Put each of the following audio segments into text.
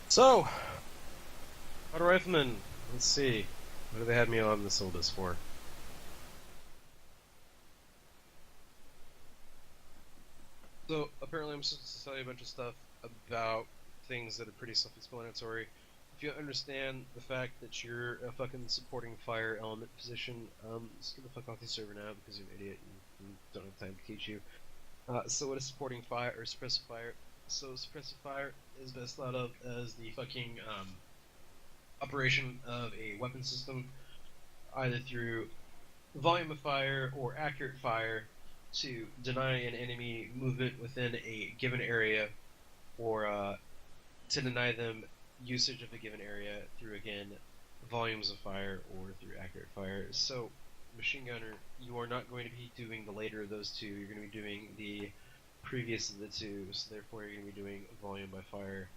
So, Autorifleman, let's see. What do they have me on the syllabus for? So, apparently I'm supposed to tell you a bunch of stuff about things that are pretty self-explanatory. If you understand the fact that you're a fucking supporting fire element position, just get the fuck off the server now because you're an idiot and don't have time to teach you. So what is supporting fire or suppressive fire? So suppressive fire is best thought of as the fucking operation of a weapon system, either through volume of fire or accurate fire, to deny an enemy movement within a given area, or to deny them usage of a given area through, again, volumes of fire or through accurate fire. So, machine gunner, you are not going to be doing the later of those two, you're going to be doing the previous of the two, so therefore you're going to be doing volume by fire.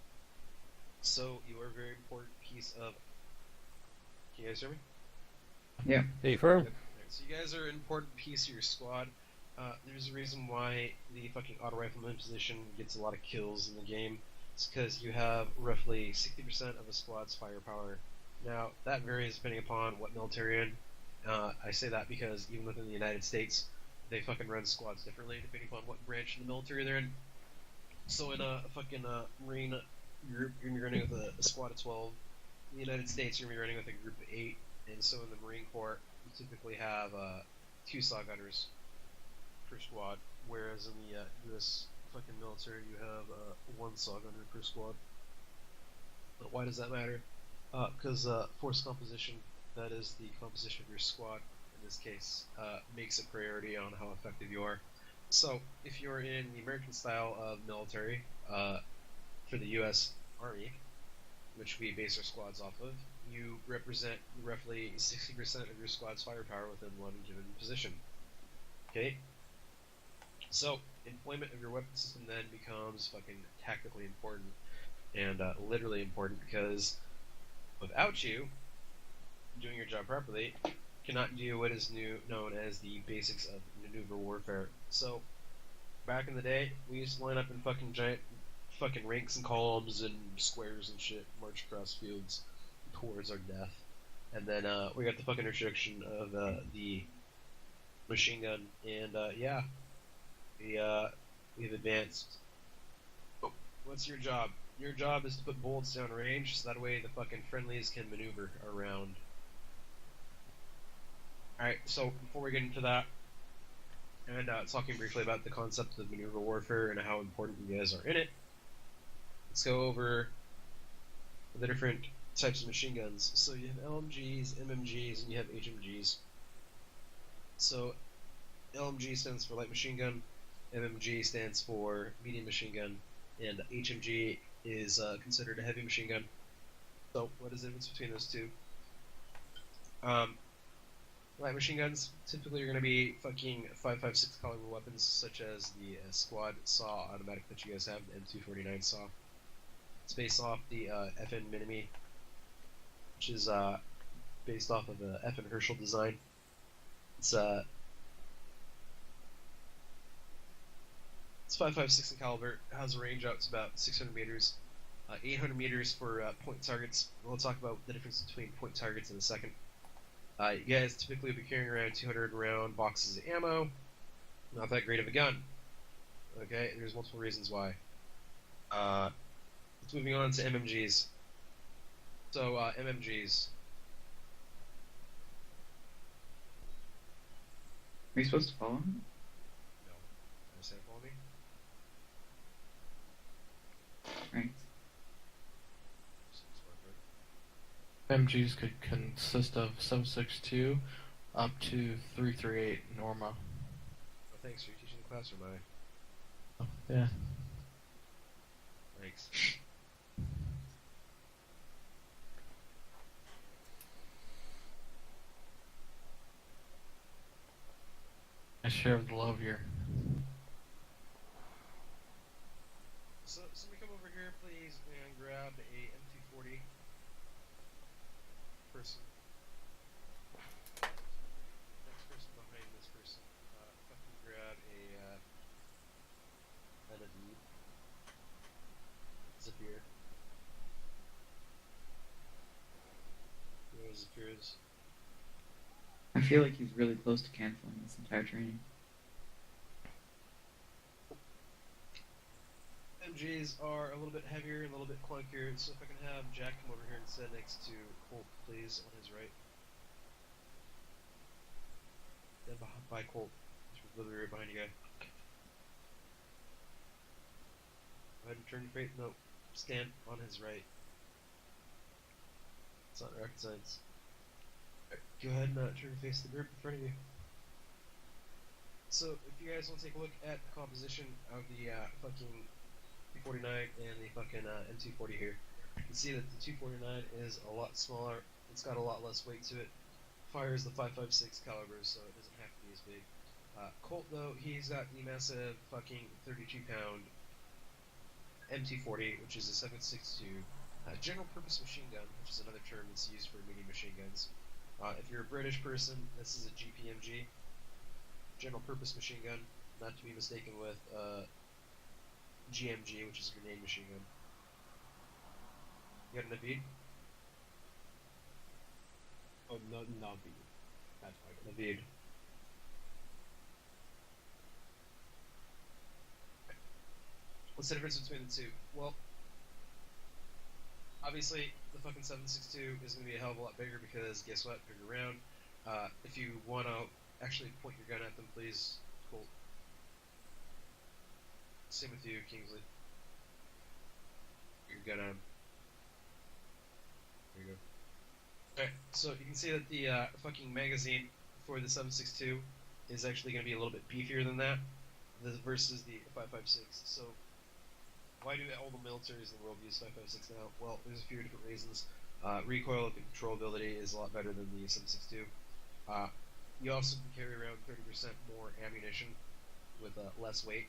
So, you are a very important piece of... Can you guys hear me? Yeah. Hey, firm. Yep. Right, so you guys are an important piece of your squad. There's a reason why the fucking auto-rifleman position gets a lot of kills in the game. It's because you have roughly 60% of a squad's firepower. Now, that varies depending upon what military you're in. I say that because even within the United States, they fucking run squads differently depending upon what branch of the military they're in. So in a fucking Marine group, you're going to be running with a squad of 12. In the United States, you're going to be running with a group of 8. And so in the Marine Corps, you typically have 2 saw gunners per squad, whereas in the U.S. fucking military, you have 1 saw gunner per squad. But why does that matter? Because force composition, that is the composition of your squad, in this case, makes a priority on how effective you are. So, if you're in the American style of military, for the U.S. Army, which we base our squads off of, you represent roughly 60% of your squad's firepower within one given position. Okay? So, employment of your weapon system then becomes fucking tactically important, and literally important, because without you doing your job properly, you cannot do what is known as the basics of maneuver warfare. So, back in the day, we used to line up in fucking giant fucking ranks and columns and squares and shit, march across fields towards our death. And then we got the fucking introduction of the machine gun, and yeah, we've advanced. Oh, what's your job? Your job is to put bullets down range, so that way the fucking friendlies can maneuver around. Alright, so before we get into that, and talking briefly about the concept of maneuver warfare and how important you guys are in it, let's go over the different types of machine guns. So you have LMGs, MMGs, and you have HMGs. So LMG stands for light machine gun, MMG stands for medium machine gun, and HMG is considered a heavy machine gun. So what is the difference between those two? Light machine guns typically are going to be fucking 5.56 caliber weapons, such as the squad saw automatic that you guys have, the M249 saw. It's based off the FN Minimi, which is based off of the FN Herschel design. It's 5.56 in caliber. It has a range out to about 600 meters, 800 meters for point targets. We'll talk about the difference between point targets in a second. You guys typically will be carrying around 200 round boxes of ammo. Not that great of a gun. Okay, there's multiple reasons why. Moving on to MMGs. So, MMGs. Are you supposed to follow him? No. Understand, follow me? Right. MGs could consist of 7.62 up to 3.38 Norma. Oh, thanks. Are you teaching the class or am I? Oh, yeah. Thanks. I share the love here. So somebody come over here, please, and grab a M240 person. Next person behind this person, fucking grab a Adib. Zafir. Sure is. I feel like he's really close to canceling this entire training. MGs are a little bit heavier and a little bit clunkier, so if I can have Jack come over here and sit next to Colt, please, on his right. Then by Colt, literally right behind you guy. Go ahead and turn your face. No, stand on his right. It's not rocket science. Right, go ahead and turn your face to the group in front of you. So, if you guys want to take a look at the composition of the fucking 249 and the fucking M240 here, you can see that the 249 is a lot smaller. It's got a lot less weight to it. Fires the 5.56 caliber, so it doesn't have to be as big. Colt, though, he's got the massive fucking 32-pound M240, which is a 7.62 general purpose machine gun, which is another term that's used for medium machine guns. If you're a British person, this is a GPMG, general purpose machine gun, not to be mistaken with GMG, which is a grenade machine gun. You got an Naveed? Oh, no, Navi. That's why I got Naveed. What's the difference between the two? Well, obviously, the fucking 7.62 is going to be a hell of a lot bigger because, guess what? Bigger round. If you want to actually point your gun at them, please. Cool. Same with you, Kingsley. Your gun at him. There you go. Alright, so you can see that the fucking magazine for the 7.62 is actually going to be a little bit beefier than that versus the 5.56. So, why do all the militaries in the world use 5.56 now? Well, there's a few different reasons. Recoil and controllability is a lot better than the 7.62. You also can carry around 30% more ammunition with less weight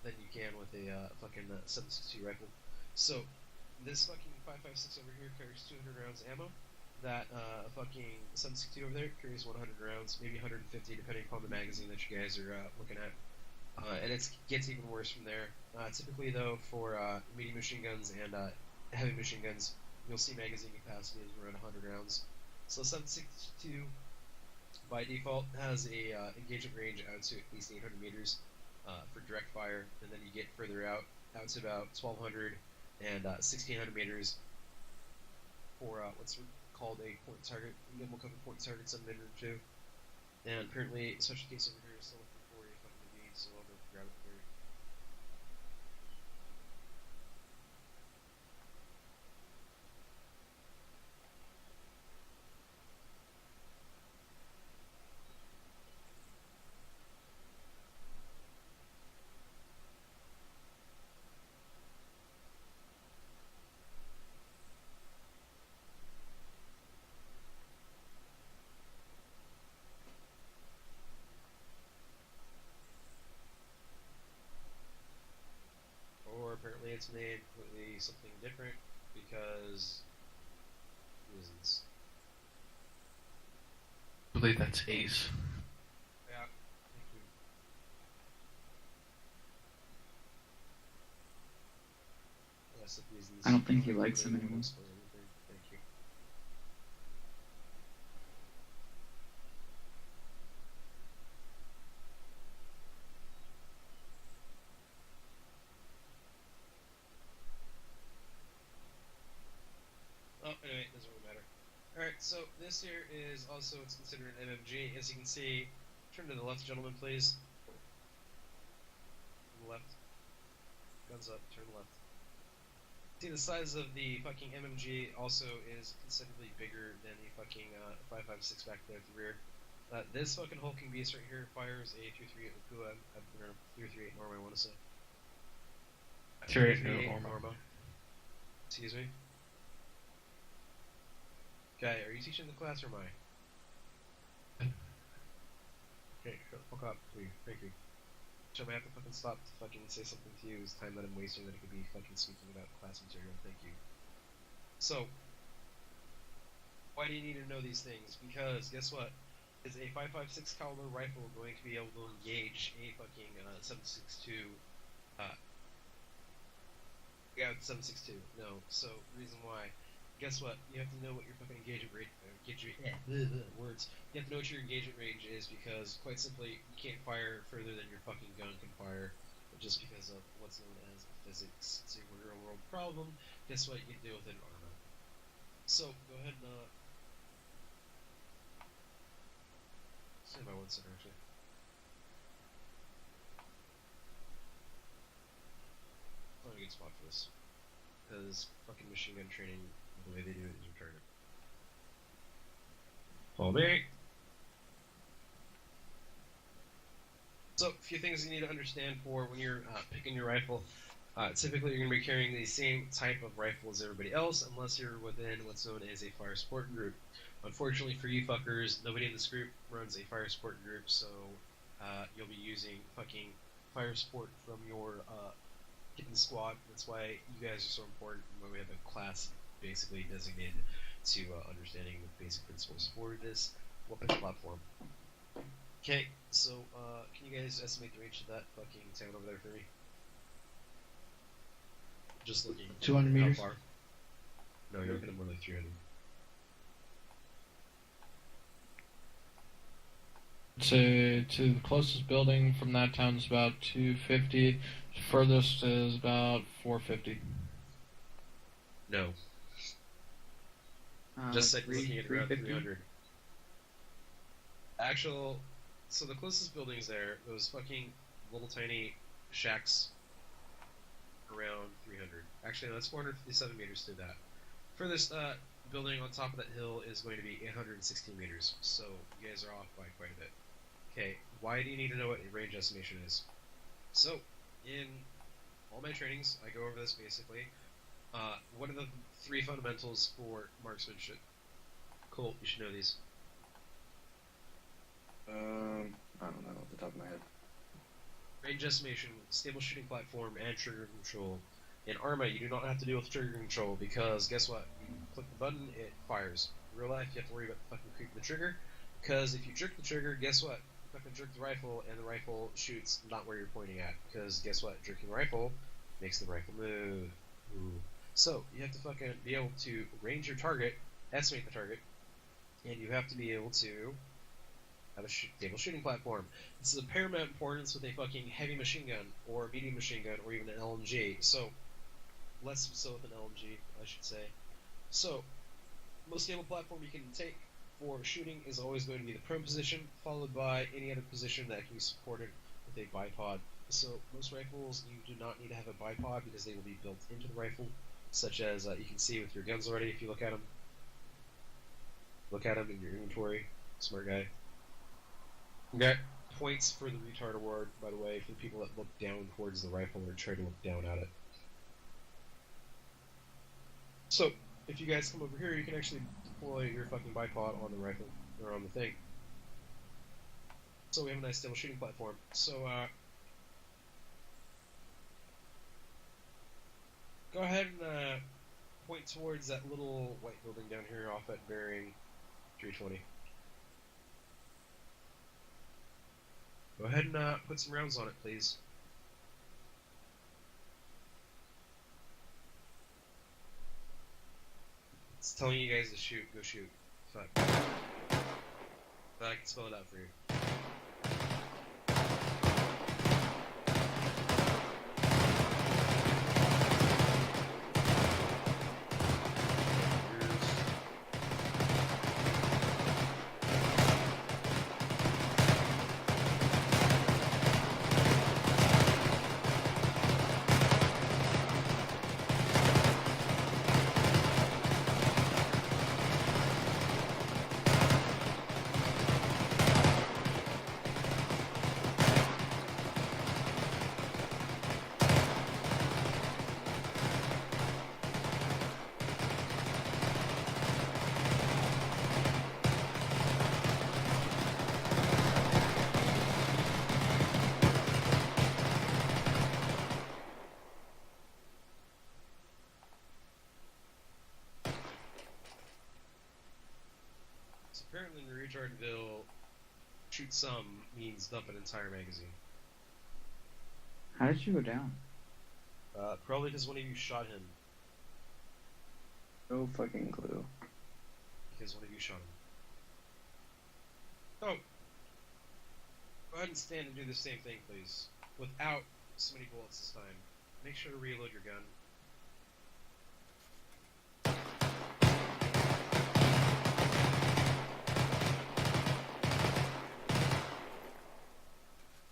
than you can with a fucking 7.62 rifle. So, this fucking 5.56 over here carries 200 rounds ammo. That fucking 7.62 over there carries 100 rounds, maybe 150 depending upon the magazine that you guys are looking at. And it gets even worse from there. Typically, though, for medium machine guns and heavy machine guns, you'll see magazine capacity is around 100 rounds. So 7.62 by default has a engagement range out to at least 800 meters for direct fire, and then you get further out to about 1,200 and 1,600 meters for what's called a point target. And then we'll cover point targets in a minute or two. And apparently, special case over here is still looking for a fucking Naveed, so I'll go grab it for you. Or apparently it's made completely something different because reasons. I believe that's Ace. Yeah, thank you. Yes, the reasons. I don't think he likes him Really anymore. explain anything. Thank you. Oh, anyway, doesn't really matter. Alright, so this here is also what's considered an MMG. As you can see, turn to the left, gentlemen, please. To the left. Guns up, turn left. See, the size of the fucking MMG also is considerably bigger than the fucking 5.56 back there at the rear. This fucking hulking beast right here fires a 338 Okua, 338 Norma, I want to say. 338 Norma. Excuse me. Okay, are you teaching the class or am I? Okay, shut the fuck up, please. Thank you. So I have to fucking stop to fucking say something to you. It's time that I'm wasting that I could be fucking speaking about class material. Thank you. So, why do you need to know these things? Because, guess what? Is a 5.56 caliber rifle going to be able to engage a fucking 7.62, yeah, 7.62. No. So, reason why guess what? You have to know what your fucking engagement rate, words. You have to know what your engagement range is because, quite simply, you can't fire further than your fucking gun can fire, just because of what's known as physics. It's a real world problem. Guess what? You can deal with it in Arma. So go ahead and stand by 1 second, actually. Find a good spot for this, because fucking machine gun training, the way they do it is retarded. Follow me. So, a few things you need to understand for when you're picking your rifle. Typically, you're going to be carrying the same type of rifle as everybody else, unless you're within what's known as a fire support group. Unfortunately for you fuckers, nobody in this group runs a fire support group, so you'll be using fucking fire support from your hidden squad. That's why you guys are so important, and why we have a class basically designated to understanding the basic principles for this weapon platform. Okay, so can you guys estimate the range of that fucking town over there for me? Just looking. 200 meters? How far? No, you're looking at more like 300. To the closest building from that town is about 250. Furthest is about 450. No. Just said looking at around 300. So the closest buildings there, those fucking little tiny shacks around 300. Actually, no, that's 457 meters to that. Furthest building on top of that hill is going to be 816 meters, so you guys are off by quite a bit. Okay, why do you need to know what a range estimation is? So, in all my trainings, I go over this basically. What are the 3 fundamentals for marksmanship? Cool, you should know these. I don't know off the top of my head. Range estimation, stable shooting platform, and trigger control. In Arma, you do not have to deal with trigger control because guess what? You click the button, it fires. In real life, you have to worry about fucking creeping the trigger because if you jerk the trigger, guess what? You fucking jerk the rifle, and the rifle shoots not where you're pointing at because guess what? Jerking the rifle makes the rifle move. Ooh. So you have to fucking be able to range your target, estimate the target, and you have to be able to have a stable shooting platform. This is of paramount importance with a fucking heavy machine gun, or medium machine gun, or even an LMG. So, less so with an LMG, I should say. So, most stable platform you can take for shooting is always going to be the prone position, followed by any other position that can be supported with a bipod. So, most rifles, you do not need to have a bipod because they will be built into the rifle, such as you can see with your guns already if you look at them. Look at them in your inventory. Smart guy. Okay. Points for the retard award, by the way, for the people that look down towards the rifle or try to look down at it. So, if you guys come over here, you can actually deploy your fucking bipod on the rifle, or on the thing. So we have a nice stable shooting platform. So, go ahead and point towards that little white building down here off at bearing 320. Go ahead and put some rounds on it, please. It's telling you guys to shoot. Go shoot. Fuck. But I can spell it out for you. Apparently in Retardville, shoot some means dump an entire magazine. How did you go down? Probably because one of you shot him. No fucking clue. Because one of you shot him. Oh! Go ahead and stand and do the same thing, please. Without so many bullets this time. Make sure to reload your gun.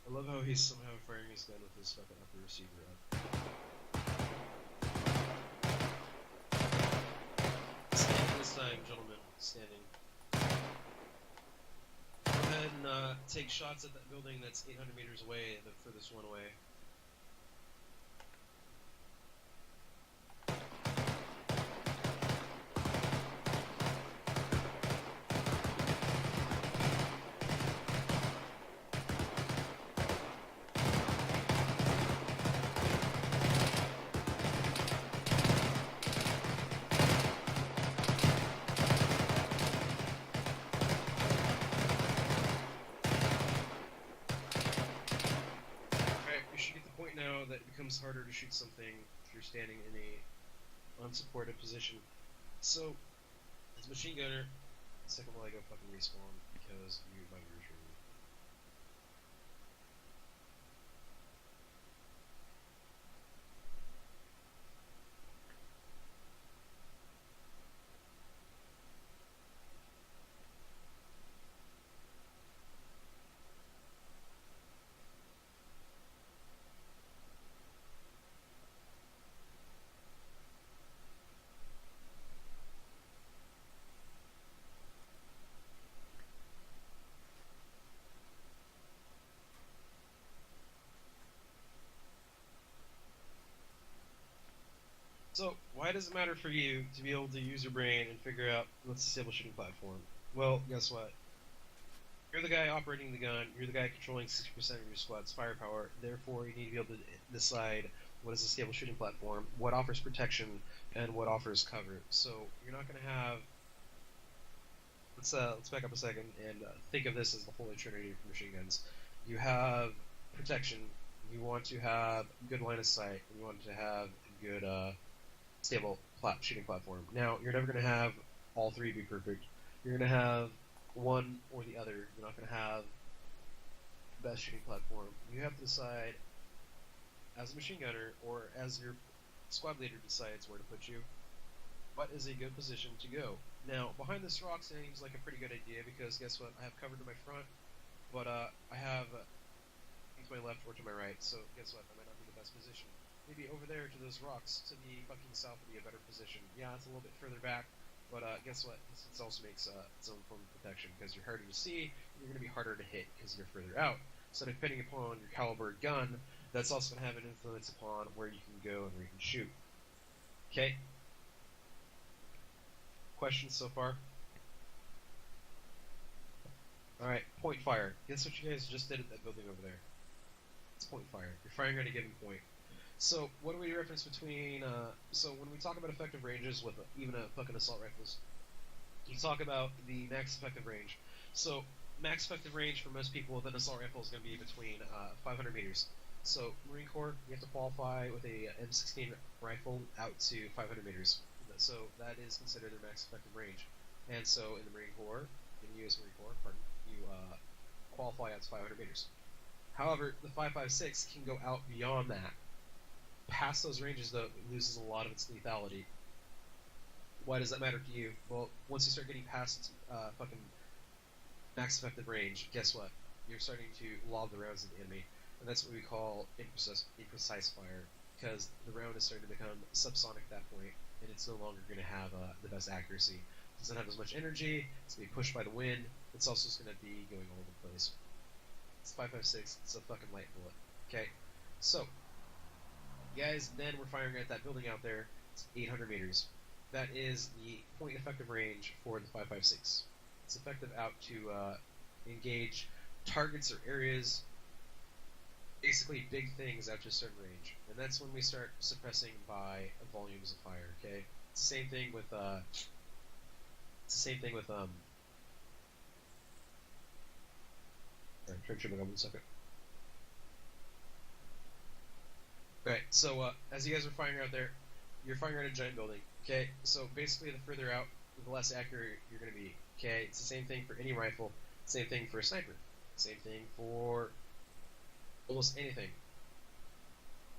I love how he's somehow firing his gun with his fucking upper receiver up. Standing this time, gentlemen. Standing. Go ahead and take shots at that building that's 800 meters away, the furthest one away. Now that it becomes harder to shoot something if you're standing in a unsupported position. So, as a machine gunner, second while I go fucking respawn because you might be retreating. So, why does it matter for you to be able to use your brain and figure out what's a stable shooting platform? Well, guess what? You're the guy operating the gun, you're the guy controlling 60% of your squad's firepower, therefore you need to be able to decide what is a stable shooting platform, what offers protection, and what offers cover. So, you're not going to have... Let's back up a second and think of this as the holy trinity for machine guns. You have protection, you want to have good line of sight, and you want to have good... stable shooting platform. Now, you're never going to have all three be perfect. You're going to have one or the other. You're not going to have the best shooting platform. You have to decide, as a machine gunner, or as your squad leader decides where to put you, what is a good position to go. Now, behind this rock seems like a pretty good idea, because guess what? I have cover to my front, but I have to my left or to my right, so guess what? That might not be the best position. Maybe over there to those rocks to the fucking south would be a better position. Yeah, it's a little bit further back, but guess what? This also makes its own form of protection, because you're harder to see, you're going to be harder to hit because you're further out. So depending upon your caliber gun, that's also going to have an influence upon where you can go and where you can shoot. Okay? Questions so far? Alright, point fire. Guess what you guys just did at that building over there? It's point fire. You're firing at a given point. So, what do we reference between, so when we talk about effective ranges with even a fucking assault rifles, you talk about the max effective range. So, max effective range for most people with an assault rifle is going to be between 500 meters. So, Marine Corps, you have to qualify with a M16 rifle out to 500 meters. So, that is considered their max effective range. And so, in the Marine Corps, in the U.S. Marine Corps, pardon, you qualify out to 500 meters. However, the 5.56 can go out beyond that. Past those ranges, though, it loses a lot of its lethality. Why does that matter to you? Well, once you start getting past fucking max effective range, guess what? You're starting to lob the rounds at the enemy, and that's what we call imprecise fire, because the round is starting to become subsonic at that point, and it's no longer going to have the best accuracy. It doesn't have as much energy, it's going to be pushed by the wind, it's also just going to be going all over the place. It's 5.56, it's a fucking light bullet. Okay, so... guys, then we're firing at that building out there. It's 800 meters. That is the point effective range for the 5.56. It's effective out to engage targets or areas, basically big things out to a certain range. And that's when we start suppressing by volumes of fire. Okay, it's the same thing with Alright, try to turn it on 1 second. Right, so as you guys are firing out there, you're firing at a giant building. Okay, so basically the further out, the less accurate you're going to be. Okay, it's the same thing for any rifle, same thing for a sniper, same thing for almost anything.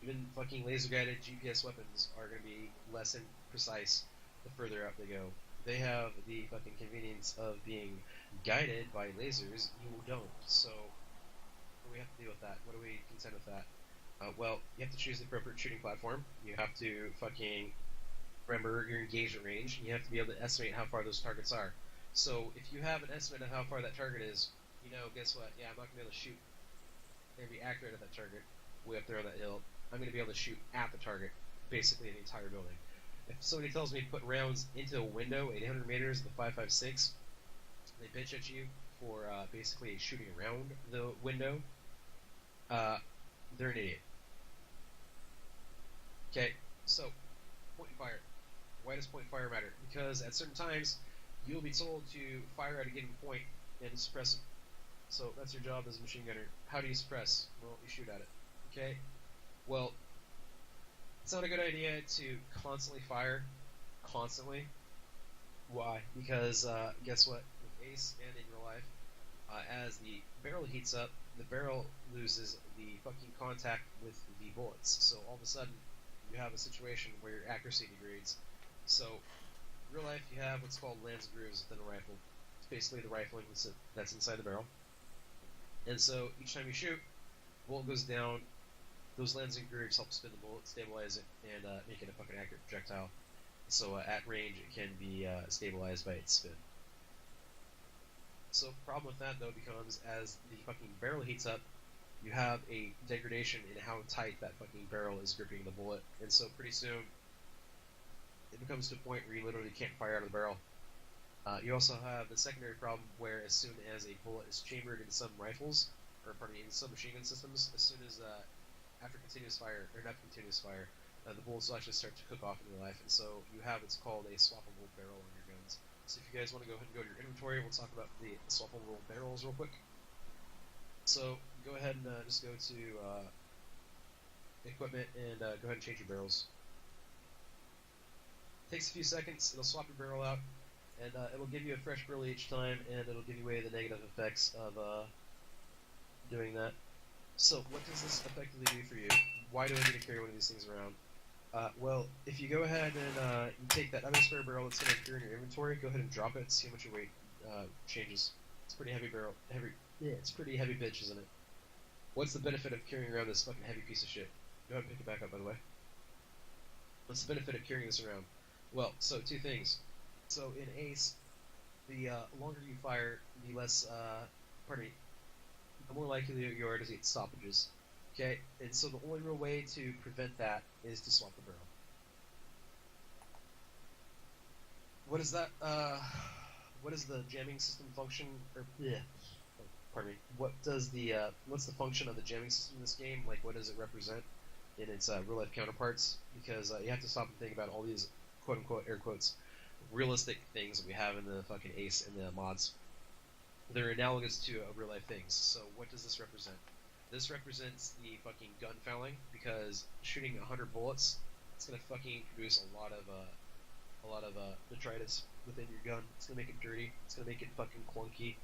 Even fucking laser-guided GPS weapons are going to be less precise the further out they go. They have the fucking convenience of being guided by lasers. You don't. So, what do we have to deal with that? What do we contend with that? Well, you have to choose the appropriate shooting platform. You have to fucking remember your engagement range. You have to be able to estimate how far those targets are. So, if you have an estimate of how far that target is, you know, guess what? Yeah, I'm not going to be able to shoot and be accurate at that target way up there on that hill. I'm going to be able to shoot at the target, basically the entire building. If somebody tells me to put rounds into a window at 800 meters with the 5.56, they bitch at you for basically shooting around the window, they're an idiot. Okay, so point and fire. Why does point and fire matter? Because at certain times, you'll be told to fire at a given point and suppress it. So that's your job as a machine gunner. How do you suppress? Well, you shoot at it. Okay? Well, it's not a good idea to constantly fire. Constantly. Why? Because, guess what? With Ace and in real life, as the barrel heats up, the barrel loses the fucking contact with the bullets. So all of a sudden, you have a situation where your accuracy degrades. So, in real life, you have what's called lance grooves within a rifle. It's basically the rifling that's inside the barrel. And so, each time you shoot, bullet goes down, those lancing grooves help spin the bullet, stabilize it, and make it a fucking accurate projectile. So at range, it can be stabilized by its spin. So problem with that, though, becomes as the fucking barrel heats up, you have a degradation in how tight that fucking barrel is gripping the bullet. And so pretty soon, it becomes to a point where you literally can't fire out of the barrel. You also have the secondary problem where as soon as a bullet is chambered in some rifles, or pardon me, in some machine gun systems, as soon as after continuous fire, or not continuous fire, the bullets will actually start to cook off in real life, and so you have what's called a swappable barrel on your guns. So if you guys want to go ahead and go to your inventory, we'll talk about the swappable barrels real quick. So go ahead and just go to equipment and go ahead and change your barrels. It takes a few seconds, it'll swap your barrel out, and it'll give you a fresh barrel each time, and it'll give you away the negative effects of doing that. So what does this effectively do for you? Why do I need to carry one of these things around? Well, if you go ahead and you take that other spare barrel that's going to appear in your inventory, go ahead and drop it, see how much your weight changes. It's a pretty heavy barrel. It's a pretty heavy bitch, isn't it? What's the benefit of carrying around this fucking heavy piece of shit? Go ahead and pick it back up, by the way. What's the benefit of carrying this around? Well, so two things. So in Ace, the longer you fire, the less, the more likely you are to get stoppages. Okay, and so the only real way to prevent that is to swap the barrel. What is that? What is the jamming system function? Or pardon me. What does the what's the function of the jamming system in this game? Like, what does it represent in its real life counterparts? Because you have to stop and think about all these quote unquote air quotes realistic things that we have in the fucking Ace and the mods. They're analogous to real life things. So what does this represent? This represents the fucking gun fouling, because shooting 100 bullets, it's gonna fucking produce a lot of detritus within your gun. It's gonna make it dirty. It's gonna make it fucking clunky.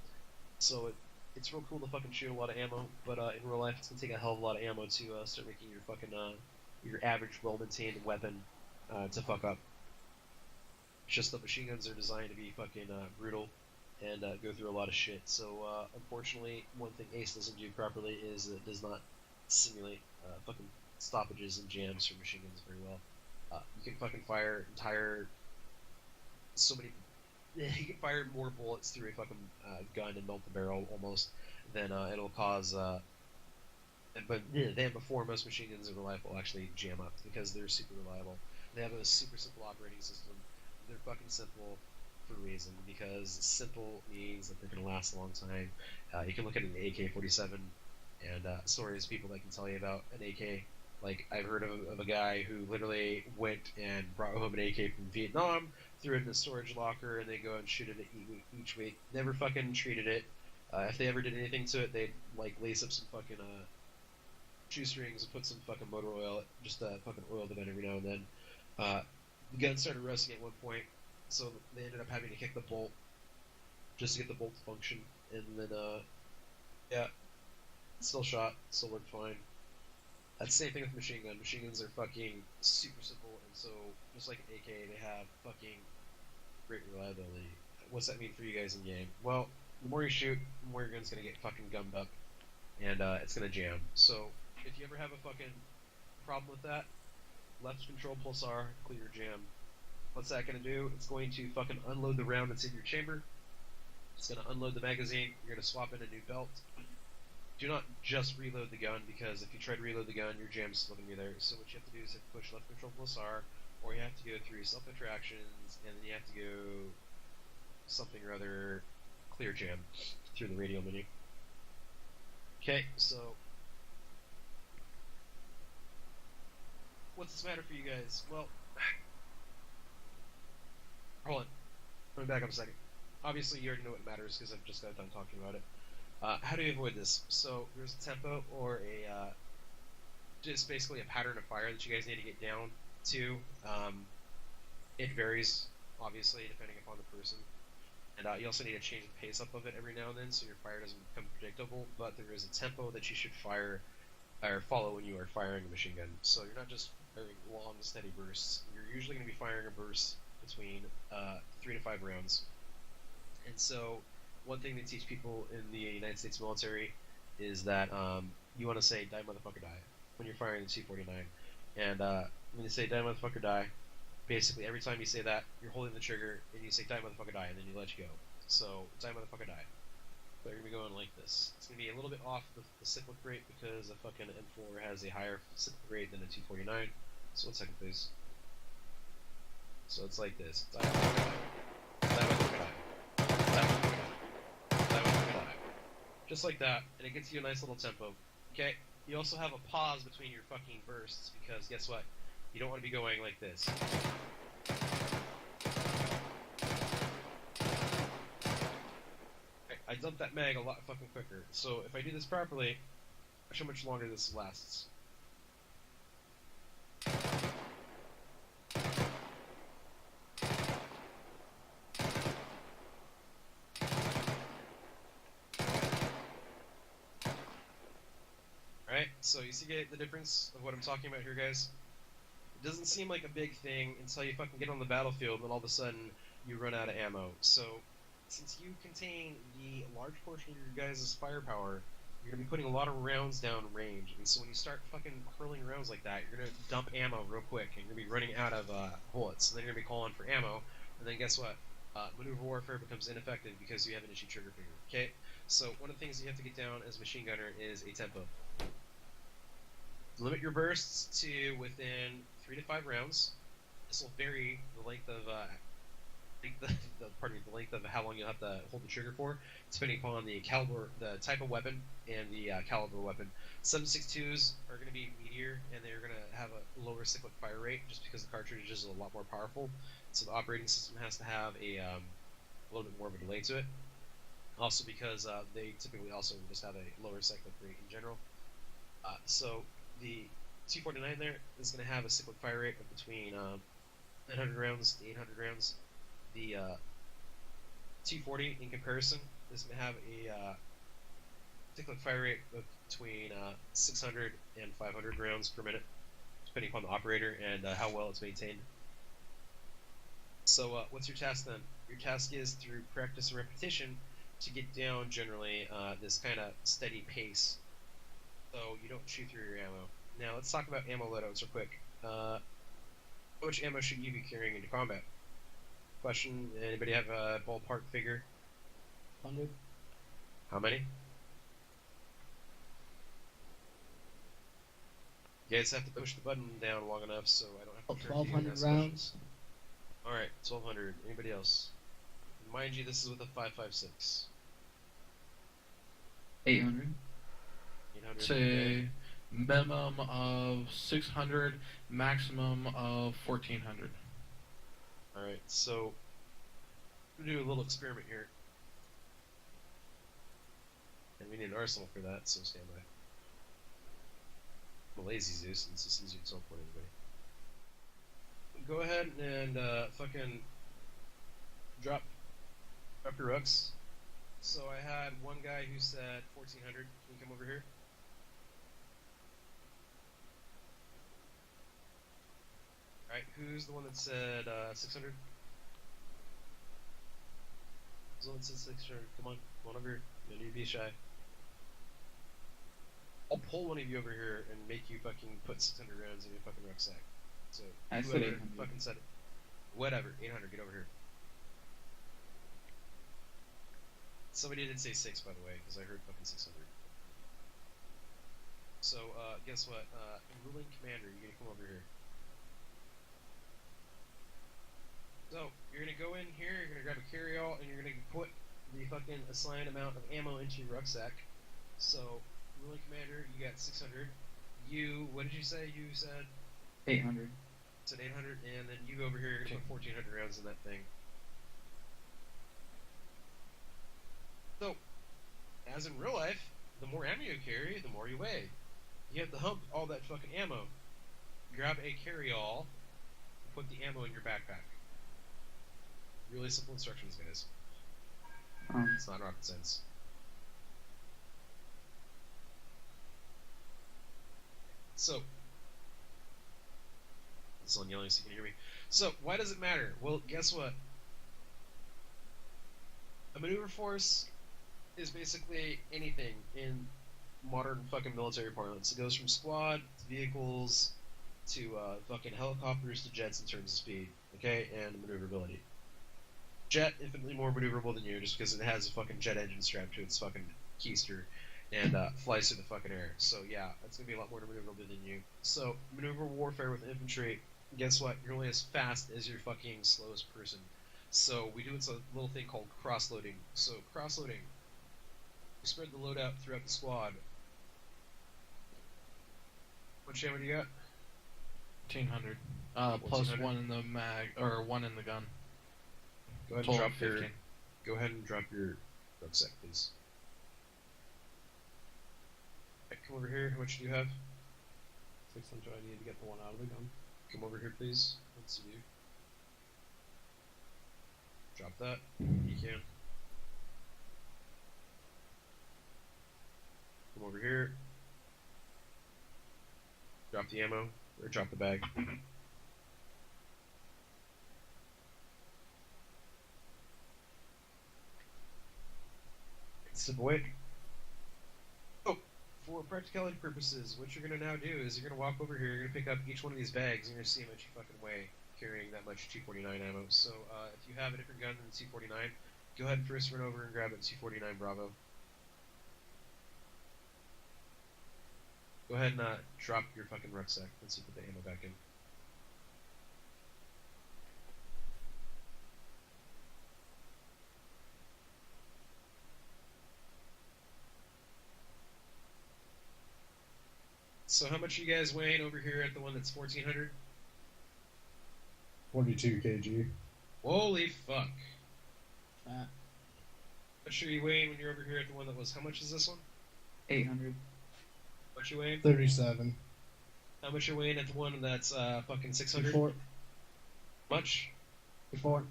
So it's real cool to fucking shoot a lot of ammo, but in real life, it's gonna take a hell of a lot of ammo to start making your fucking your average well-maintained weapon to fuck up. It's just that machine guns are designed to be fucking brutal and go through a lot of shit. So unfortunately, one thing Ace doesn't do properly is it does not simulate fucking stoppages and jams for machine guns very well. You can fucking fire you can fire more bullets through a fucking gun and melt the barrel almost than it'll cause. But then before, most machine guns in real life will actually jam up because they're super reliable. They have a super simple operating system. They're fucking simple for a reason, because simple means that they're going to last a long time. You can look at an AK-47 and stories people that can tell you about an AK. Like, I've heard of a guy who literally went and brought home an AK from Vietnam, threw it in the storage locker, and they go and shoot it each week. Never fucking treated it. If they ever did anything to it, they'd like lace up some fucking shoestrings and put some fucking motor oil, just fucking oil the gun every now and then. The gun started rusting at one point, so they ended up having to kick the bolt just to get the bolt to function. And then, yeah, still shot, still worked fine. That's the same thing with machine gun. Machine guns are fucking super simple, and so just like an AK, they have fucking great reliability. What's that mean for you guys in game? Well, the more you shoot, the more your gun's gonna get fucking gummed up, and it's gonna jam. So if you ever have a fucking problem with that, left control plus R, clear your jam. What's that gonna do? It's going to fucking unload the round that's in your chamber. It's gonna unload the magazine. You're gonna swap in a new belt. Do not just reload the gun, because if you try to reload the gun, your jam's still gonna be there. So what you have to do is push left control plus R, or you have to go through self interactions, and then you have to go something or other, clear jam through the radial menu. Okay, so what's this matter for you guys? Well, hold on. Let me back up a second. Obviously, you already know what matters because I've just got done talking about it. How do you avoid this? So there's a tempo or a just basically a pattern of fire that you guys need to get down to. It varies, obviously, depending upon the person. And you also need to change the pace up of it every now and then so your fire doesn't become predictable. But there is a tempo that you should fire or follow when you are firing a machine gun. So you're not just firing long, steady bursts. You're usually going to be firing a burst between 3 to 5 rounds. And so one thing they teach people in the United States military is that you want to say "die motherfucker die" when you're firing the T-49. And when you say "die motherfucker die," basically every time you say that, you're holding the trigger and you say "die motherfucker die," and then you let you go. So die motherfucker die. But you're gonna be going like this. It's gonna be a little bit off the cyclic rate because a fucking M4 has a higher cyclic rate than a T-49. So 1 second, please. So it's like this. Die motherfucker die. Die motherfucker die. Just like that, and it gets you a nice little tempo. Okay? You also have a pause between your fucking bursts, because guess what? You don't want to be going like this. Okay, I dumped that mag a lot fucking quicker, so if I do this properly, watch how much longer this lasts. Alright, so you see the difference of what I'm talking about here, guys? It doesn't seem like a big thing until you fucking get on the battlefield, and then all of a sudden you run out of ammo. So, since you contain the large portion of your guys' firepower, you're going to be putting a lot of rounds down range. And so when you start fucking hurling rounds like that, you're going to dump ammo real quick, and you're going to be running out of bullets. And then you're going to be calling for ammo, and then guess what? Maneuver warfare becomes ineffective because you have an itchy trigger finger. Okay? So one of the things you have to get down as a machine gunner is a tempo. Limit your bursts to within 3 to 5 rounds. This will vary the length of the length of how long you'll have to hold the trigger for, depending upon the caliber, the type of weapon, and the caliber weapon. 7.62s are going to be meatier, and they're going to have a lower cyclic fire rate, just because the cartridge is a lot more powerful. So the operating system has to have a little bit more of a delay to it. Also because they typically also just have a lower cyclic rate in general. So the T-49 there is going to have a cyclic fire rate of between 900 rounds to 800 rounds. The T-40, in comparison, is going to have a cyclic fire rate of between 600 and 500 rounds per minute, depending upon the operator and how well it's maintained. So what's your task then? Your task is, through practice and repetition, to get down generally this kind of steady pace, so you don't shoot through your ammo. Now let's talk about ammo loadouts real quick. How much ammo should you be carrying into combat? Question: anybody have a ballpark figure? 100. How many? You guys have to push the button down long enough so I don't have to. 1,200 rounds. All right, 1,200. Anybody else? Mind you, this is with a 5.56. 800. 800. Say minimum of 600, maximum of 1,400. All right, so we're gonna do a little experiment here, and we need an arsenal for that. So stand by. I'm a lazy Zeus, and it's just easier to teleport anybody. go ahead and fucking drop your rooks. So I had one guy who said 1400. Can you come over here? Alright, who's the one that said 600? Who's the one that said 600? Come on over here. No need to be shy. I'll pull one of you over here and make you fucking put 600 rounds in your fucking rucksack. So I said whoever 800. fucking said it. Whatever, 800, get over here. Somebody did say 6, by the way, because I heard fucking 600. So, guess what? Ruling Commander, you're gonna come over here. So, you're gonna go in here, you're gonna grab a carry-all, and you're gonna put the fucking assigned amount of ammo into your rucksack. So, Ruling Commander, you got 600. You, what did you say? You said? 800. Said 800, and then you over here, you're gonna put 1400 rounds in that thing. So, as in real life, the more ammo you carry, the more you weigh. You have to hump all that fucking ammo. Grab a carry-all, and put the ammo in your backpack. Really simple instructions, guys. It's not rocket science. So, someone yelling so you can hear me. So, why does it matter? Well, guess what? A maneuver force is basically anything in modern fucking military parlance. It goes from squad to vehicles to fucking helicopters to jets in terms of speed, okay, and maneuverability. Jet infinitely more maneuverable than you, just because it has a fucking jet engine strapped to its fucking keister and flies through the fucking air. So yeah, it's gonna be a lot more maneuverable than you. So maneuver warfare with infantry. Guess what? You're only as fast as your fucking slowest person. So we do a little thing called cross-loading. So cross-loading. We spread the load out throughout the squad. What ammo do you got? 1400. Plus 1400. 1 in the mag, or 1 in the gun. Go ahead and Total drop your. 15. Go ahead and drop your rucksack, please. Right, come over here. How much do you have? 600. I need to get the one out of the gun. Come over here, please. Let's see you. Drop that. You can. Come over here. Drop the ammo, or drop the bag. Step away. Oh, for practicality purposes, what you're gonna now do is you're gonna walk over here, you're gonna pick up each one of these bags, and you're gonna see how much you fucking weigh carrying that much 249 ammo. So, if you have a different gun than the 249, go ahead and first run over and grab a 249 Bravo. Go ahead and drop your fucking rucksack. Let's see, put the ammo back in. So how much are you guys weighing over here at the one that's 1400? 42 kg. Holy fuck. Fat. How much are you weighing when you're over here at the one that was, how much is this one? 800. How much you weighing? 37. How much you're weighing at the one that's fucking 600? Before. Much? Before.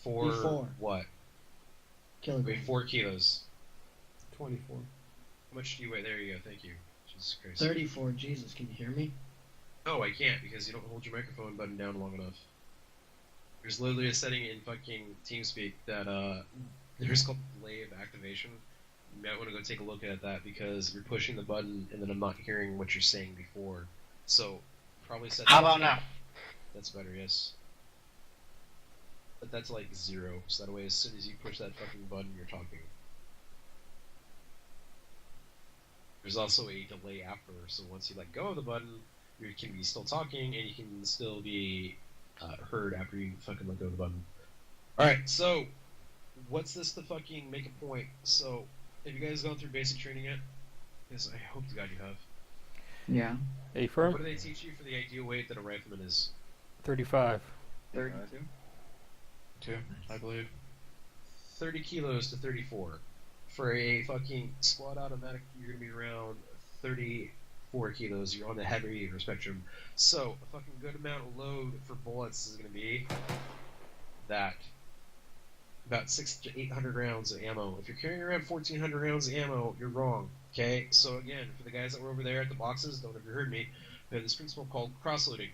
For Before. what? Kilogram. Weigh 4 kilos. 24. How much do you weigh? There you go, thank you. Jesus Christ. 34. Jesus, can you hear me? No, I can't because you don't hold your microphone button down long enough. There's literally a setting in fucking TeamSpeak that there's called delay of activation. You might want to go take a look at that because you're pushing the button and then I'm not hearing what you're saying before. So probably set. How about now? That's better, yes. But that's like 0, so that way as soon as you push that fucking button, you're talking. There's also a delay after, so once you let go of the button, you can be still talking and you can still be heard after you fucking let go of the button. Alright, so what's this to fucking make a point? So, have you guys gone through basic training yet? Yes, I hope to God you have. Yeah. A What firm? do they teach you for the ideal weight that a rifleman is? 35. 32. 2, I believe. 30 kilos to 34. For a fucking squad automatic, you're gonna be around 35 4 kilos, you're on the heavier spectrum. So a fucking good amount of load for bullets is going to be that about 600 to 800 rounds of ammo. If you're carrying around 1,400 rounds of ammo, you're wrong. Okay, so again, for the guys that were over there at the boxes, don't know if you heard me, we have this principle called cross-loading.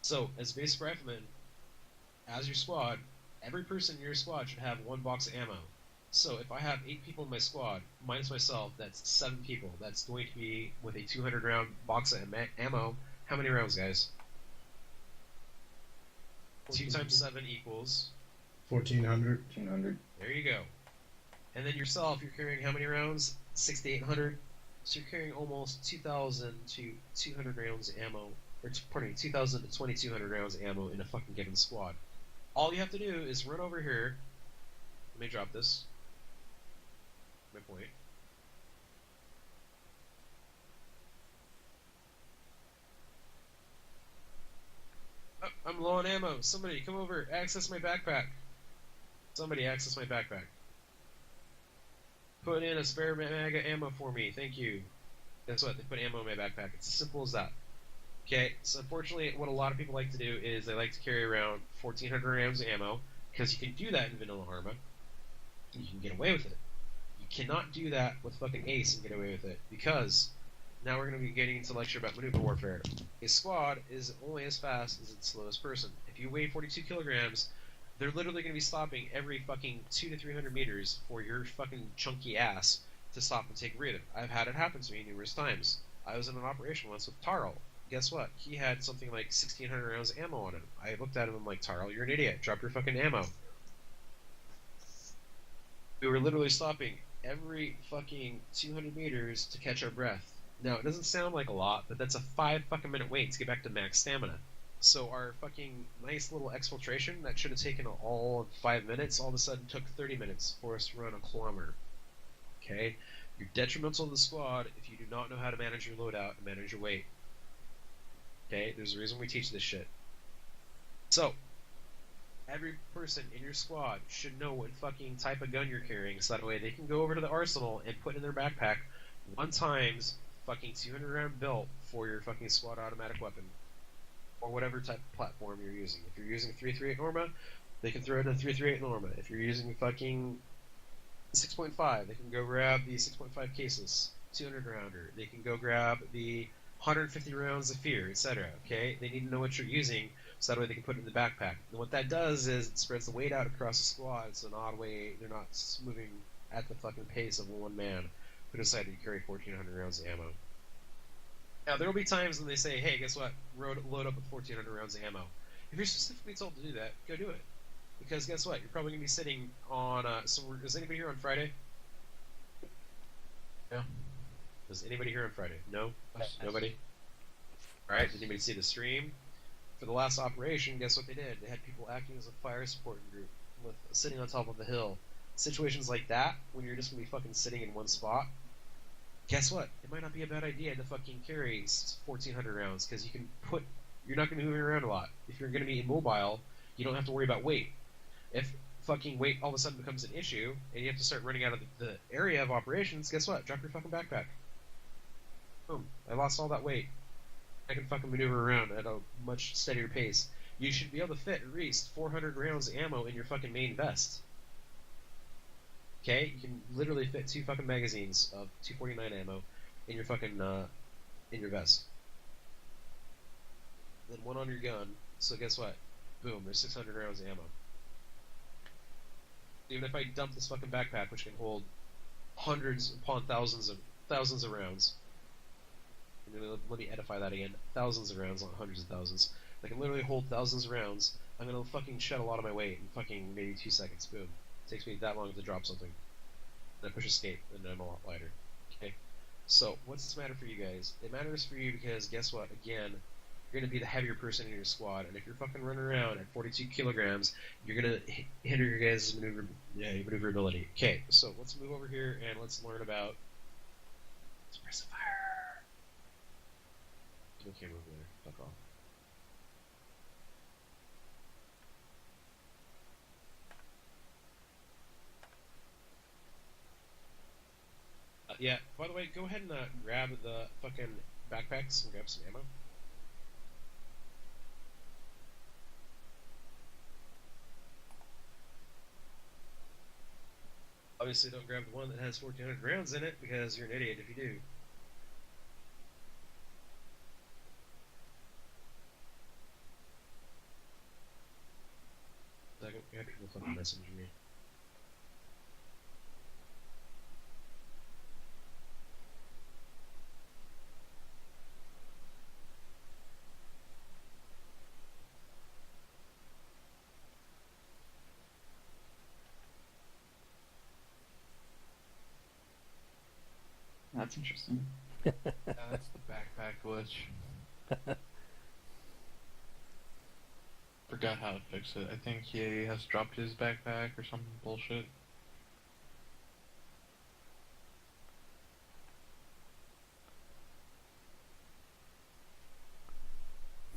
So, as a basic rifleman, as your squad, every person in your squad should have 1 box of ammo. So, if I have 8 people in my squad, minus myself, that's 7 people. That's going to be, with a 200 round box of ammo, how many rounds, guys? 2 times 7 equals... 1,400. 1,500. There you go. And then yourself, you're carrying how many rounds? 6 to 800? So you're carrying almost 2,000 to 200 rounds of ammo, or pardon me, 2,000 to 2,200 rounds of ammo in a fucking given squad. All you have to do is run over here. Let me drop this. My point. Oh, I'm low on ammo. Somebody come over. Access my backpack. Somebody access my backpack. Put in a spare mag of ammo for me. Thank you. Guess what? They put ammo in my backpack. It's as simple as that. Okay, so unfortunately, what a lot of people like to do is they like to carry around 1,400 rounds of ammo, because you can do that in vanilla Arma. You can get away with it. You cannot do that with fucking Ace and get away with it, because now we're going to be getting into a lecture about maneuver warfare. A squad is only as fast as its slowest person. If you weigh 42 kilograms, they're literally going to be stopping every fucking 200 to 300 meters for your fucking chunky ass to stop and take a breather. I've had it happen to me numerous times. I was in an operation once with Tarl. Guess what? He had something like 1,600 rounds of ammo on him. I looked at him and I'm like, Tarl, you're an idiot. Drop your fucking ammo. We were literally stopping every fucking 200 meters to catch our breath. Now, it doesn't sound like a lot, but that's a 5 fucking minute wait to get back to max stamina. So our fucking nice little exfiltration that should have taken all of 5 minutes, all of a sudden took 30 minutes for us to run a kilometer. Okay? You're detrimental to the squad if you do not know how to manage your loadout and manage your weight. Okay? There's a reason we teach this shit. So, every person in your squad should know what fucking type of gun you're carrying, so that way they can go over to the arsenal and put in their backpack 1 times fucking 200 round belt for your fucking squad automatic weapon. Or whatever type of platform you're using. If you're using 338 Norma, they can throw it in a 338 Norma. If you're using fucking 6.5, they can go grab the 6.5 cases, 200 rounder. They can go grab the 150 rounds of fear, etc. Okay? They need to know what you're using, so that way they can put it in the backpack. And what that does is it spreads the weight out across the squad, so in an odd way they're not moving at the fucking pace of one man who decided to carry 1,400 rounds of ammo. Now, there will be times when they say, hey, guess what? Load up with 1,400 rounds of ammo. If you're specifically told to do that, go do it. Because guess what? You're probably going to be sitting on... is anybody here on Friday? Yeah. Was anybody here on Friday? No? Yes. Nobody? Alright, did anybody see the stream? For the last operation, guess what they did? They had people acting as a fire supporting group, with sitting on top of a hill. Situations like that, when you're just going to be fucking sitting in one spot, guess what? It might not be a bad idea to fucking carry 1,400 rounds, because you can put... You're not going to be moving around a lot. If you're going to be immobile, you don't have to worry about weight. If fucking weight all of a sudden becomes an issue, and you have to start running out of the area of operations, guess what? Drop your fucking backpack. Boom. I lost all that weight. I can fucking maneuver around at a much steadier pace. You should be able to fit at least 400 rounds of ammo in your fucking main vest. Okay? You can literally fit 2 fucking magazines of 249 ammo in your fucking, in your vest. Then 1 on your gun, so guess what? Boom, there's 600 rounds of ammo. Even if I dump this fucking backpack, which can hold hundreds upon thousands of rounds, let me edify that again, thousands of rounds, not hundreds of thousands. I can literally hold thousands of rounds. I'm gonna fucking shed a lot of my weight in fucking maybe 2 seconds. Boom. It takes me that long to drop something. And I push escape, and I'm a lot lighter. Okay? So, what's this matter for you guys? It matters for you because, guess what? Again, you're gonna be the heavier person in your squad, and if you're fucking running around at 42 kilograms, you're gonna hinder your guys' maneuverability. Okay, so let's move over here and let's learn about suppressive fire. No camera over there. Fuck off. Yeah, by the way, go ahead and grab the fucking backpacks and grab some ammo. Obviously, don't grab the one that has 1,400 rounds in it, because you're an idiot if you do. Second, you have people fucking messaging me. That's interesting. Yeah, that's the backpack glitch. Forgot how to fix it. I think he has dropped his backpack or some bullshit.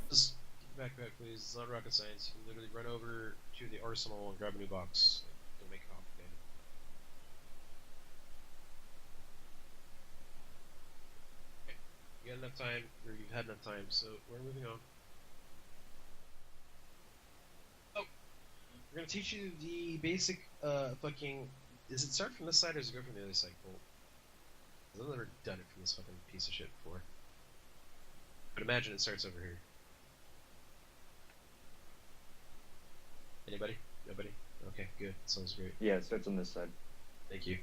Just get the backpack, please. It's not rocket science. You can literally run over to the arsenal and grab a new box. Don't make it complicated. Okay. You got enough time, or you've had enough time, so we're moving on. Oh, we're gonna teach you the basic, fucking. Does it start from this side or does it go from the other side? Cool. 'Cause I've never done it from this fucking piece of shit before. But imagine it starts over here. Anybody? Nobody? Okay, good. Sounds great. Yeah, it starts on this side. Thank you.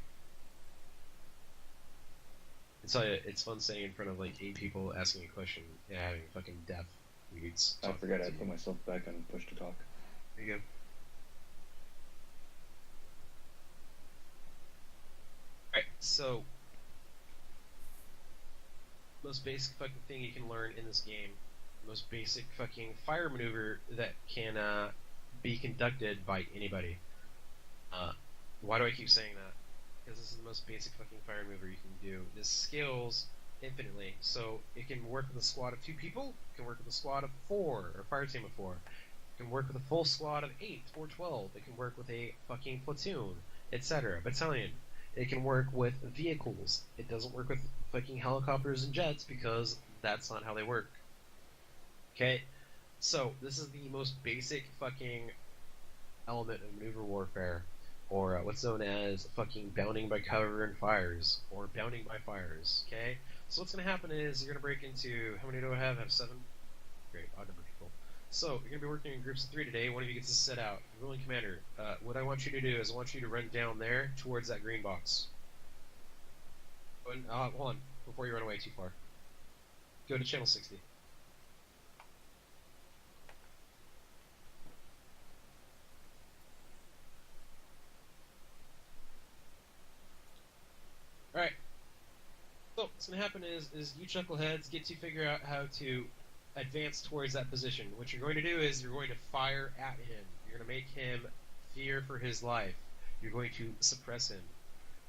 I tell you, it's fun standing in front of like 8 people asking a question and having fucking deaf weeds. I forgot I put myself back on push to talk. There you go. Alright, so most basic fucking thing you can learn in this game, most basic fucking fire maneuver that can be conducted by anybody. Why do I keep saying that? Because this is the most basic fucking fire maneuver you can do. This scales infinitely, so it can work with a squad of 2 people, it can work with a squad of 4, or a fire team of 4. It can work with a full squad of 8 or 12. It can work with a fucking platoon, etc. Battalion. It can work with vehicles. It doesn't work with fucking helicopters and jets because that's not how they work. Okay? So, this is the most basic fucking element of maneuver warfare, or what's known as fucking bounding by cover and fires, or bounding by fires. Okay? So what's going to happen is you're going to break into, how many do I have? I have 7? Great, odd number of people. So, you're going to be working in groups of 3 today. One of you gets to set out. Ruling Commander, what I want you to do is I want you to run down there towards that green box. Hold on, before you run away too far. Go to channel 60. Alright. So, what's going to happen is you chuckleheads get to figure out how to advance towards that position. What you're going to do is you're going to fire at him. You're going to make him fear for his life. You're going to suppress him.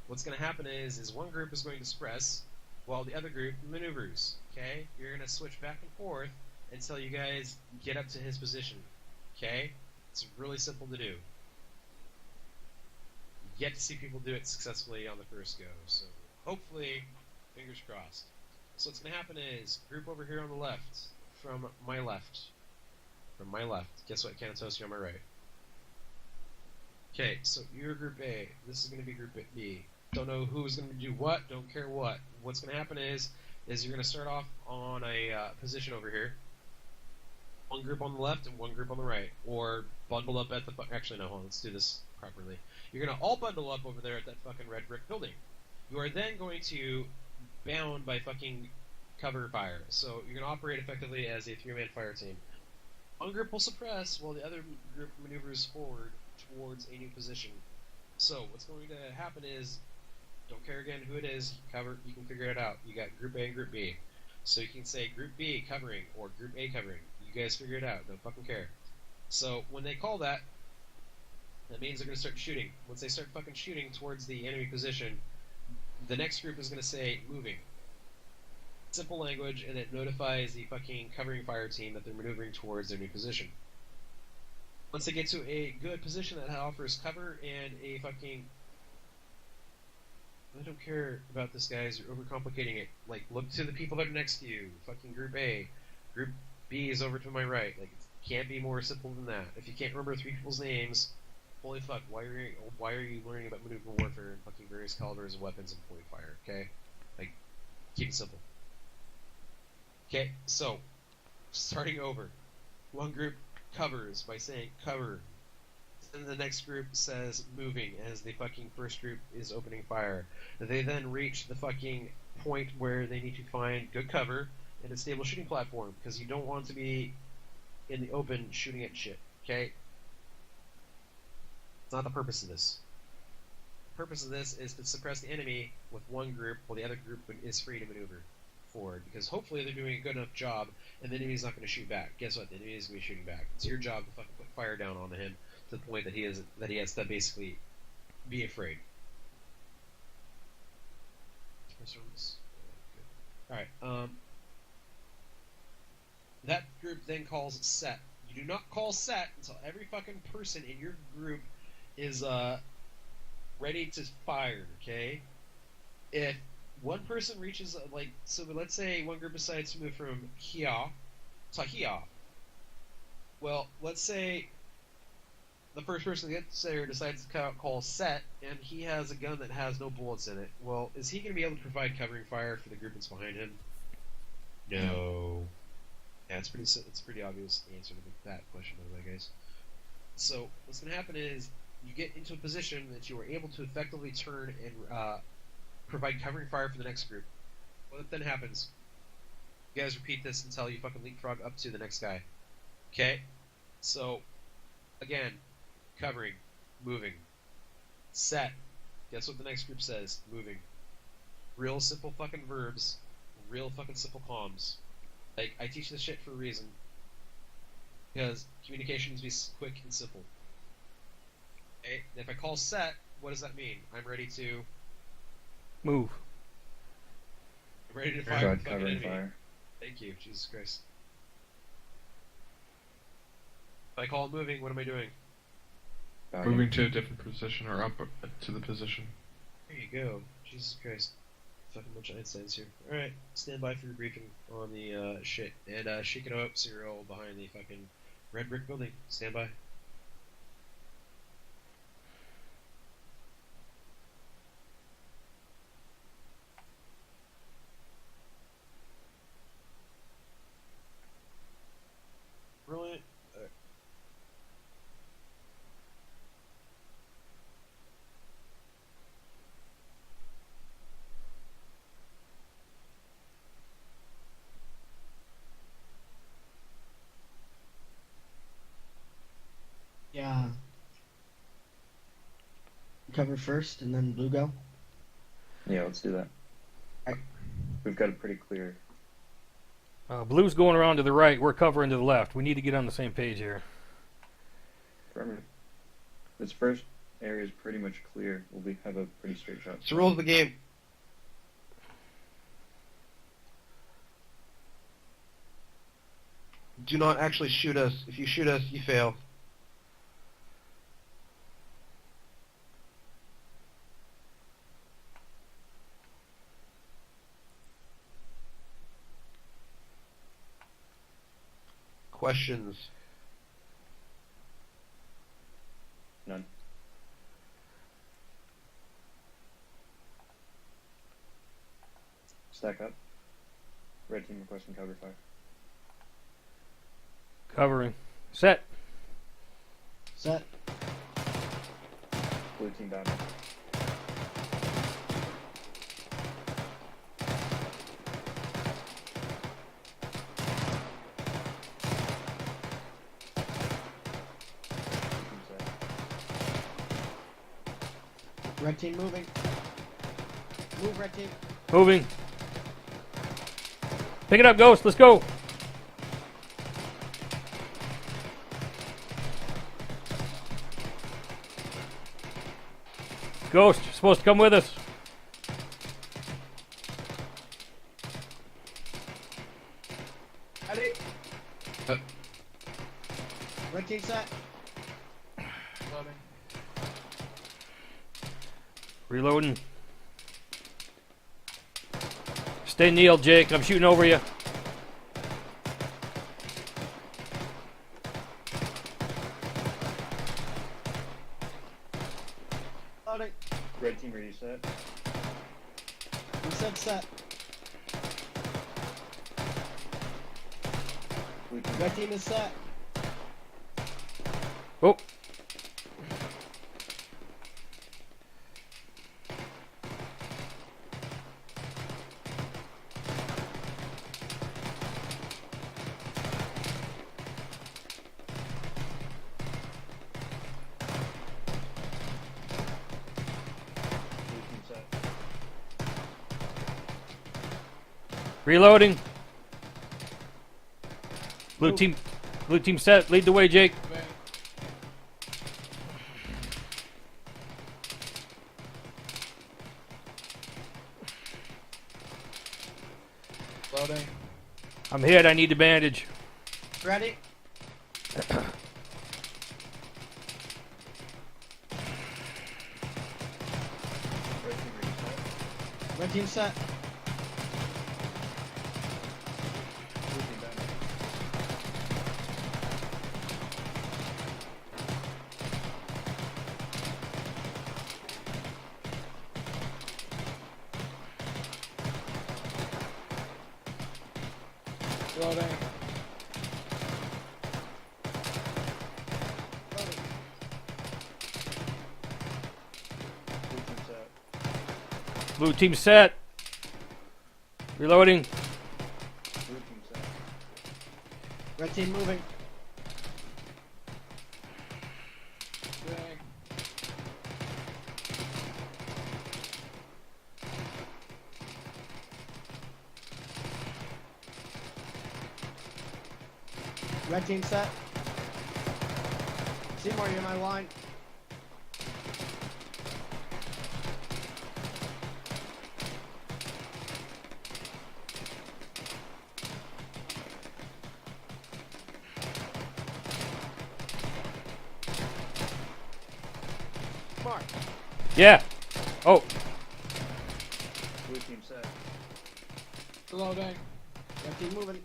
What's going to happen is one group is going to suppress while the other group maneuvers. Okay? You're going to switch back and forth until you guys get up to his position. Okay? It's really simple to do. Yet to see people do it successfully on the first go. So hopefully, fingers crossed. So what's going to happen is, group over here on the left, from my left. From my left. Guess what, Canatos, you're on my right. Okay, so you're group A. This is going to be group B. Don't know who's going to do what, don't care what. What's going to happen is you're going to start off on a position over here. One group on the left and one group on the right. Or bundle up at the... Actually, no, hold on, let's do this properly. You're going to all bundle up over there at that fucking red brick building. You are then going to bound by fucking cover fire. So you're going to operate effectively as a 3-man fire team. One group will suppress while the other group maneuvers forward towards a new position. So what's going to happen is, don't care again who it is, you can figure it out. You got group A and group B. So you can say group B covering or group A covering. You guys figure it out, don't fucking care. So when they call that, that means they're going to start shooting. Once they start fucking shooting towards the enemy position, the next group is going to say moving. Simple language, and it notifies the fucking covering fire team that they're maneuvering towards their new position. Once they get to a good position that offers cover and a fucking I don't care about this, guys. You're overcomplicating it. Like, look to the people that are next to you. Fucking Group A. Group B is over to my right. Like, it can't be more simple than that. If you can't remember 3 people's names, holy fuck, why are you learning about maneuver warfare and fucking various calibers of weapons and point fire, okay? Like, keep it simple. Okay, so, starting over. One group covers by saying cover. And the next group says moving as the fucking first group is opening fire. They then reach the fucking point where they need to find good cover and a stable shooting platform, because you don't want to be in the open shooting at shit, okay? It's not the purpose of this. The purpose of this is to suppress the enemy with one group while the other group is free to maneuver forward, because hopefully they're doing a good enough job and the enemy's not going to shoot back. Guess what? The enemy is going to be shooting back. It's your job to fucking put fire down on him to the point that he has to basically be afraid. Alright, that group then calls set. You do not call set until every fucking person in your group is ready to fire, okay? If one person reaches, so let's say one group decides to move from here to here. Well, let's say the first person that gets there decides to call set, and he has a gun that has no bullets in it. Well, is he going to be able to provide covering fire for the group that's behind him? No. Yeah, it's pretty obvious answer to that question, by the way, guys. So what's going to happen is you get into a position that you are able to effectively turn and provide covering fire for the next group. What then happens? You guys repeat this until you fucking leapfrog up to the next guy. Okay? So, again, covering, moving, set. Guess what the next group says? Moving. Real simple fucking verbs, real fucking simple comms. Like, I teach this shit for a reason. Because communication needs to be quick and simple. Okay? If I call set, what does that mean? I'm ready to move. I'm ready to fire the Provide fucking cover and enemy. fire. Thank you, Jesus Christ. If I call it moving, what am I doing? Bounty. Moving to a different position or up to the position. There you go. Jesus Christ. Fucking bunch of Einsteins here. Alright, stand by for your briefing on the shit. And shake it up so you're all behind the fucking red brick building. Stand by. Brilliant. Yeah. Cover first, and then blue go. Yeah, let's do that. Alright. We've got it pretty clear. Blue's going around to the right. We're covering to the left. We need to get on the same page here. Affirmative. This first area is pretty much clear. We'll have a pretty straight shot. It's the rule of the game. Do not actually shoot us. If you shoot us, you fail. Questions? None. Stack up. Red team requesting cover fire. Covering. Set. Set. Blue team bounty. Team set. Red team moving. Move, red team. Moving. Pick it up, Ghost. Let's go. Ghost, you're supposed to come with us. Ready? Uh. Red team set. Reloading. Stay kneeled, Jake. I'm shooting over you. Loading. Red team ready set. Reset set. Blue team Red team is set. Oh. Blue team set. Reloading. Move. Blue team set. Lead the way, Jake. Loading. I'm hit. I need the bandage. Ready. Red team ready set. Red team set. Blue team down. Loading. Blue team set. Blue team set. Reloading. Blue team set. Red team moving. Red team set. Seymour, you're in my line. Mark. Yeah. Oh. Blue team set. Loading. Red team moving.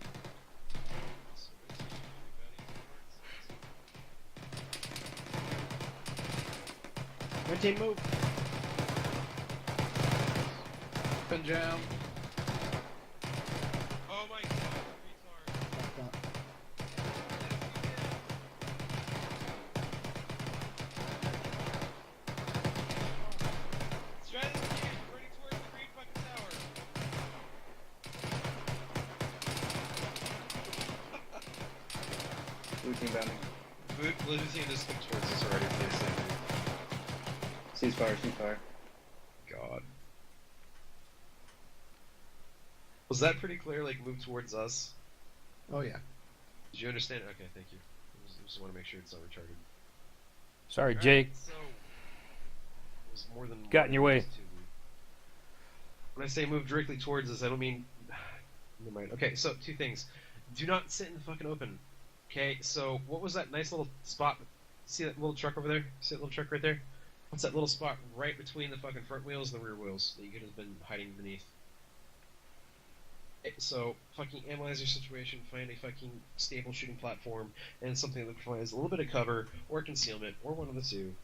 Red team move. Pin jam. Oh my god, retard. Fucked up. Strategy is running towards the green fucking tower. Blue team bounding. Blue team just looked towards us already. Please, thank you. Ceasefire, ceasefire. God. Was that pretty clear? Like, move towards us? Oh yeah. Did you understand? Okay, thank you. I just want to make sure it's not retarded. Sorry, Alright, Jake. So, it was more than Got in your way. When I say move directly towards us, I don't mean. Never mind. Okay, so two things. Do not sit in the fucking open. Okay, so what was that nice little spot? See that little truck over there? See that little truck right there? What's that little spot right between the fucking front wheels and the rear wheels that you could have been hiding beneath? So, fucking analyze your situation, find a fucking stable shooting platform, and something that provides a little bit of cover, or concealment, or one of the two.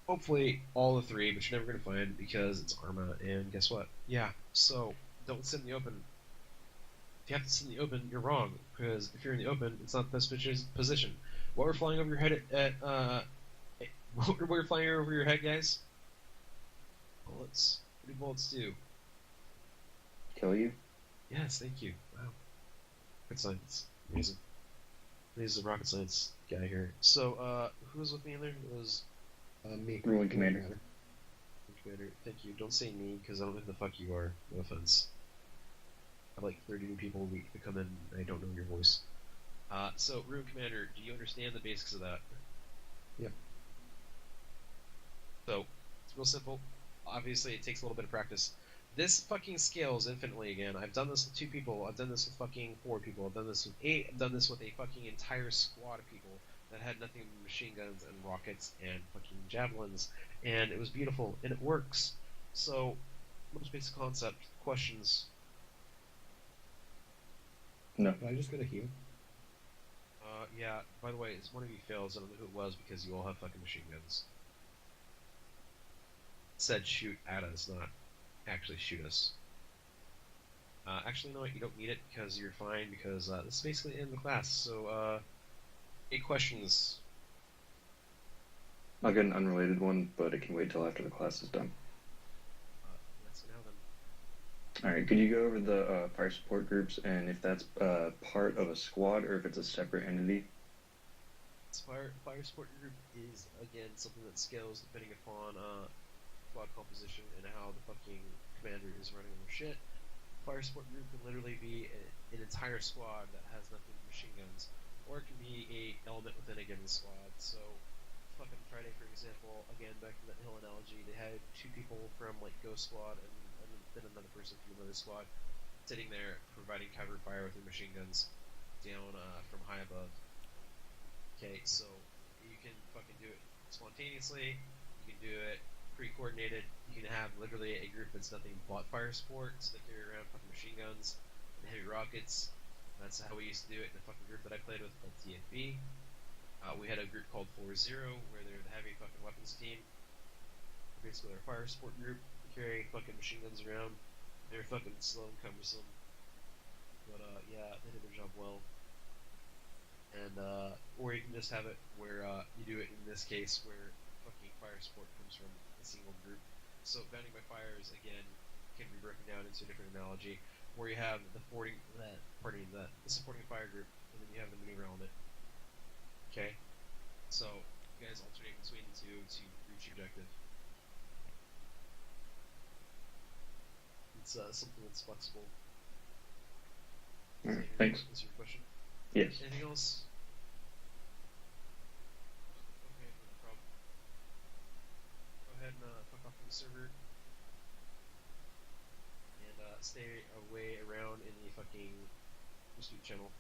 Hopefully, all the three, but you're never going to find because it's Arma, and guess what? Yeah, so, don't sit in the open. If you have to sit in the open, you're wrong, because if you're in the open, it's not the best position. What we're flying over your head what we're flying over your head, guys? Bullets. What do bullets do? Kill you? Yes, thank you. Wow. Rocket science. Amazing. He's a rocket science guy here. So, who was with me in there? It was me. Ruin Commander. Commander. Thank you. Don't say me, because I don't know who the fuck you are. No offense. I have like 30 new people a week to come in, and I don't know your voice. So, Ruin Commander, do you understand the basics of that? Yep. So, it's real simple. Obviously, it takes a little bit of practice. This fucking scales infinitely again. I've done this with 2 people. I've done this with fucking 4 people. I've done this with 8. I've done this with a fucking entire squad of people that had nothing but machine guns and rockets and fucking javelins. And it was beautiful. And it works. So, most basic concept, questions. No. Did I just get a heal? Yeah, by the way, it's one of you fails, I don't know who it was because you all have fucking machine guns. It said shoot at us, not actually shoot us. Actually, no, you don't need it because you're fine because this is basically in the class. So, any questions? I'll get an unrelated one, but it can wait till after the class is done. That's now then. Alright, could you go over the fire support groups and if that's part of a squad or if it's a separate entity? Fire support group is again something that scales depending upon squad composition and how the fucking commander is running their shit. Fire support group can literally be an entire squad that has nothing but machine guns, or it can be a element within a given squad. So, fucking Friday, for example, again back to that hill analogy, they had 2 people from like Ghost Squad and then another person from another squad sitting there providing cover fire with their machine guns down from high above. Okay, so you can fucking do it spontaneously. You can do it pre-coordinated. You can have literally a group that's nothing but fire support, so they carry around fucking machine guns and heavy rockets. That's how we used to do it in the fucking group that I played with called TSB. We had a group called 4-0 where they're the heavy fucking weapons team. Basically, our fire support group carrying fucking machine guns around. They're fucking slow and cumbersome, but yeah, they did their job well. And or you can just have it where you do it in this case where fucking fire support comes from a single group. So bounding by fires again can be broken down into a different analogy where you have the supporting fire group and then you have the maneuver element. Okay, so you guys alternate between the two to reach your objective. It's something that's flexible. Alright, thanks. Is your question? Yes. Anything else? Okay, no problem. Go ahead and fuck off from the server. And stay away around in the fucking dispute channel.